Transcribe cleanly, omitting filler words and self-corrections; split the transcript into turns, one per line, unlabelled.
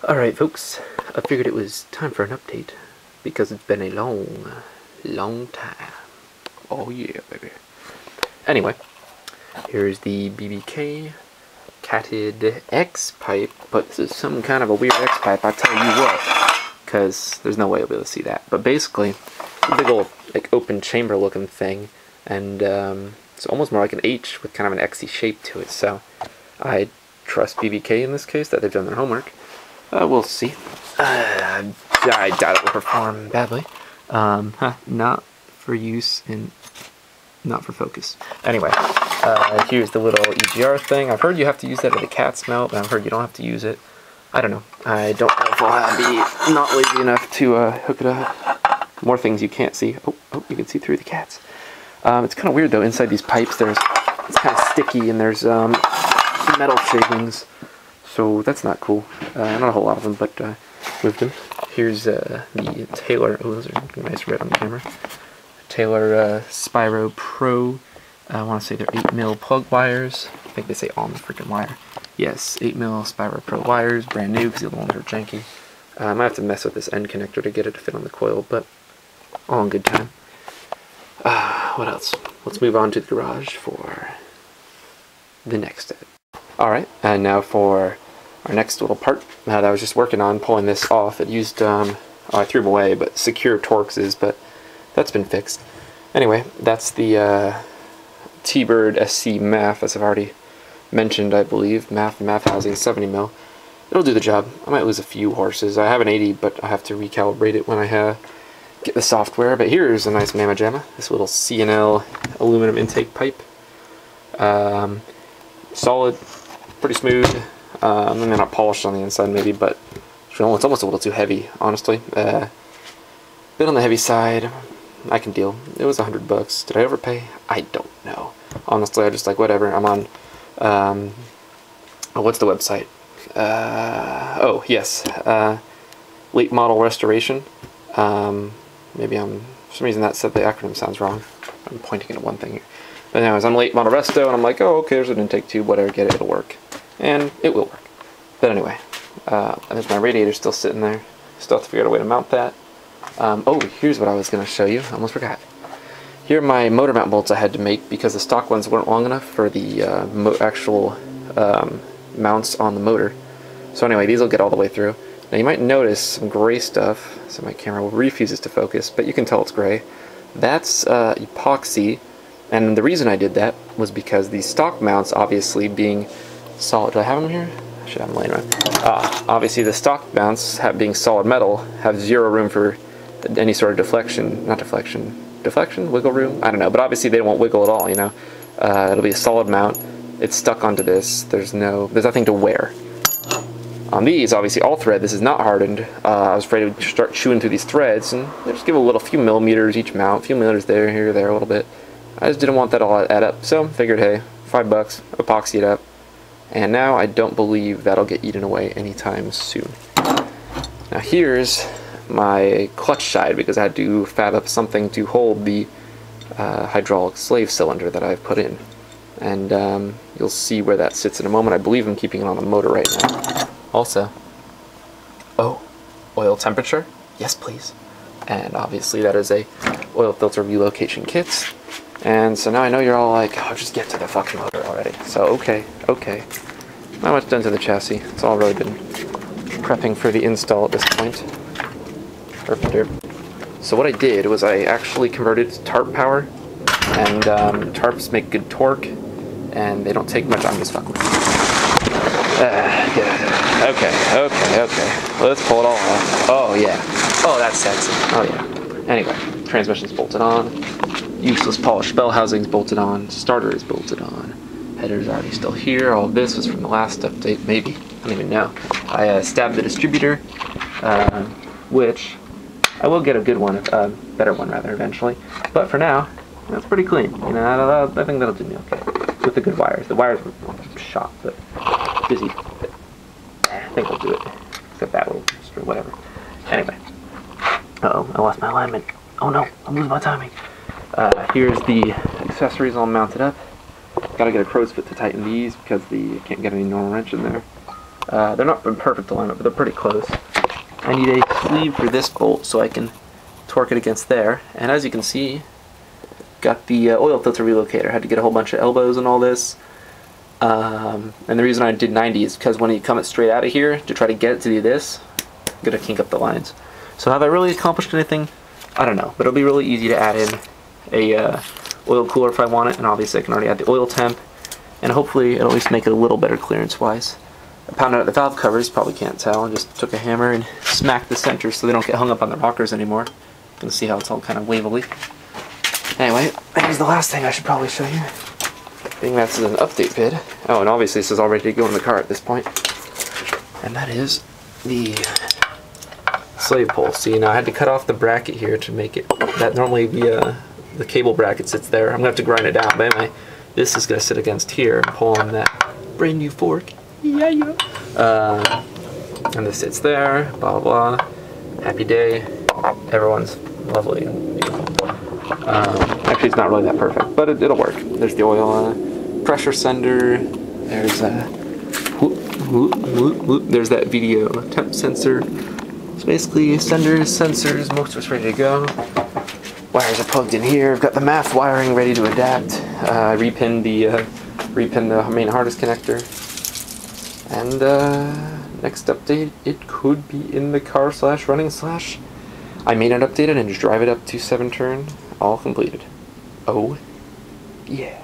Alright folks, I figured it was time for an update because it's been a long time. Oh yeah, baby. Anyway, here's the BBK catted X pipe, but this is some kind of a weird X pipe, I'll tell you what, because there's no way you'll be able to see that. But basically, it's a big old like open chamber looking thing, and it's almost more like an H with kind of an Xy shape to it, so I trust BBK in this case that they've done their homework. We'll see. I doubt it will perform badly. Not for use in... not for focus. Anyway, here's the little EGR thing. I've heard you have to use that at the cat's melt, but I've heard you don't have to use it. I don't know. I don't know if I'll be not lazy enough to hook it up. More things you can't see. Oh, you can see through the cats. It's kind of weird though. Inside these pipes, it's kind of sticky, and there's metal shavings. So that's not cool. Not a whole lot of them, but moved them. Here's the Taylor. Oh, those are nice red on the camera. Taylor Spyro Pro. I want to say they're 8mm plug wires. I think they say on the freaking wire. Yes, 8mm Spyro Pro wires, brand new because the other ones are janky. I might have to mess with this end connector to get it to fit on the coil, but all in good time. What else? Let's move on to the garage for the next step. Alright, and now for our next little part that I was just working on, pulling this off. It used, I threw them away, but secure Torxes, but that's been fixed. Anyway, that's the T-Bird SC MAF, as I've already mentioned, I believe. MAF housing, 70mm. It'll do the job. I might lose a few horses. I have an 80, but I have to recalibrate it when I get the software. But here's a nice mamma jamma, this little C&L aluminum intake pipe. Solid, pretty smooth. And they're not polished on the inside maybe, but it's almost a little too heavy, honestly. Bit on the heavy side. I can deal. It was $100. Did I overpay? I don't know. Honestly, I just like whatever. I'm on what's the website? Oh yes, late model restoration. Maybe for some reason that said the acronym sounds wrong. I'm pointing at one thing here. But anyways, I'm late model resto, and I'm like, oh okay, there's an intake tube, whatever, get it, it'll work. And it will work. But anyway, there's my radiator still sitting there. Still have to figure out a way to mount that. Oh, here's what I was going to show you. I almost forgot. Here are my motor mount bolts I had to make because the stock ones weren't long enough for the actual mounts on the motor. So anyway, these will get all the way through. Now you might notice some gray stuff, so my camera refuses to focus, but you can tell it's gray. That's epoxy, and the reason I did that was because the stock mounts, obviously being solid. Do I have them here? I should have them laying around. Obviously the stock mounts, being solid metal, have zero room for any sort of deflection. Not deflection. Deflection? Wiggle room? I don't know, but obviously they won't wiggle at all, you know. It'll be a solid mount. It's stuck onto this. There's nothing to wear. On these, obviously all thread, this is not hardened. I was afraid it would start chewing through these threads, and just give a few millimeters each mount, a few millimeters there, here, there, a little bit. I just didn't want that all to add up, so figured, hey, $5, epoxy it up. And now I don't believe that'll get eaten away anytime soon. Now here's my clutch side, because I had to fab up something to hold the hydraulic slave cylinder that I've put in. And you'll see where that sits in a moment. I believe I'm keeping it on the motor right now. Also, oh, oil temperature? Yes, please. And obviously that is a oil filter relocation kit. And so now I know you're all like, oh, just get to the fucking motor already. So, okay. Not much done to the chassis. It's all really been prepping for the install at this point. So what I did was I actually converted to tarp power. And tarps make good torque. And they don't take much. I'm just fucking with you. Okay. Let's pull it all off. Oh, yeah. Oh, that's sexy. Oh, yeah. Anyway, transmission's bolted on. Useless polished bell housing's bolted on. Starter is bolted on. Header's already still here. All of this was from the last update, maybe. I don't even know. I stabbed the distributor, which I will get a good one, a better one rather, eventually. But for now, that's pretty clean. You know, I think that'll do me okay. With the good wires. The wires were shot, but busy. But I think we'll do it. Except that little string, whatever. Anyway. Uh-oh, I lost my alignment. Oh no, I'm losing my timing. Here's the accessories all mounted up. Gotta get a crow's foot to tighten these because I can't get any normal wrench in there. They're not in perfect alignment, but they're pretty close. I need a sleeve for this bolt so I can torque it against there. And as you can see, got the oil filter relocator. Had to get a whole bunch of elbows and all this. And the reason I did 90 is because when you come it straight out of here to try to get it to do this, I'm gonna kink up the lines. So have I really accomplished anything? I don't know, but it'll be really easy to add in a oil cooler if I want it, and obviously I can already add the oil temp, and hopefully it'll at least make it a little better clearance-wise. I pounded out the valve covers, probably can't tell, and just took a hammer and smacked the centers so they don't get hung up on the rockers anymore. You can see how it's all kind of wavily. Anyway, here's the last thing I should probably show you. Being that this is an update vid. Oh, and obviously this is all ready to go in the car at this point. And that is the slave pole. See, now I had to cut off the bracket here to make it, that normally the cable bracket sits there. I'm going to have to grind it down, but anyway, this is going to sit against here and pull on that brand new fork. Yeah, yeah. And this sits there, blah, blah, blah. Happy day. Everyone's lovely and beautiful. Actually, it's not really that perfect, but it'll work. There's the oil pressure sender. There's there's that video temp sensor. So basically, senders, sensors, motor's ready to go. Wires are plugged in here. I've got the MAF wiring ready to adapt. I repinned the main hard disk connector. And next update, it could be in the car / running / I may not update it and just drive it up to 7 turn, all completed. Oh, yeah.